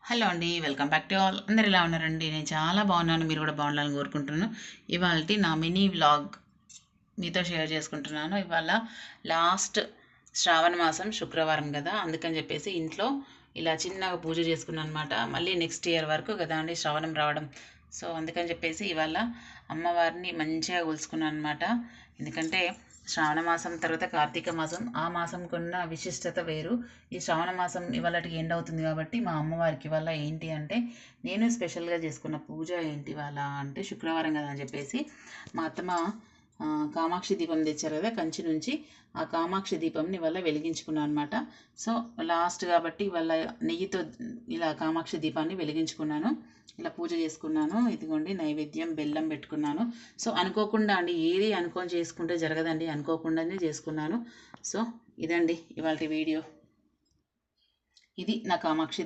Hello అండి, welcome back to all. అందరు ఎలా ఉన్నారండి? నేను చాలా బాగున్నాను, మీరు కూడా బాగుండాలని కోరుకుంటున్నాను. ఇవాళ నా మినీ వ్లాగ్ మీతో షేర్ చేసుకుంటున్నాను. ఇవాళ లాస్ట్ శ్రావణ మాసం శుక్రవారం కదా, అందుకని చెప్పేసి ఇంట్లో ఇలా చిన్నగా పూజ చేసుకున్నాను అనమాట. మళ్ళీ నెక్స్ట్ ఇయర్ వరకు కదా అండి శ్రావణం రావడం. సో అందుకని చెప్పేసి ఇవాళ అమ్మవారిని మంచిగా కొలుసుకున్నాను అనమాట. ఎందుకంటే శ్రావణ మాసం తర్వాత కార్తీక మాసం, ఆ మాసంకున్న విశిష్టత వేరు. ఈ శ్రావణ మాసం ఇవాళకి ఎండ్ అవుతుంది కాబట్టి మా అమ్మవారికి ఇవాళ ఏంటి అంటే, నేను స్పెషల్గా చేసుకున్న పూజ ఏంటి ఇవాళ అంటే, శుక్రవారం కదా అని చెప్పేసి మా అత్తమ్మ కామాక్షి దీపం తెచ్చారు కదా కంచి నుంచి, ఆ కామాక్షి దీపంని ఇవాళ వెలిగించుకున్నాను అనమాట. సో లాస్ట్ కాబట్టి ఇవాళ నెయ్యితో ఇలా కామాక్షి దీపాన్ని వెలిగించుకున్నాను, ఇలా పూజ చేసుకున్నాను. ఇదిగోండి నైవేద్యం బెల్లం పెట్టుకున్నాను. సో అనుకోకుండా అండి, ఏది అనుకొని చేసుకుంటే జరగదండి, అనుకోకుండానే చేసుకున్నాను. సో ఇదండి ఇవాళ వీడియో. ఇది నా కామాక్షి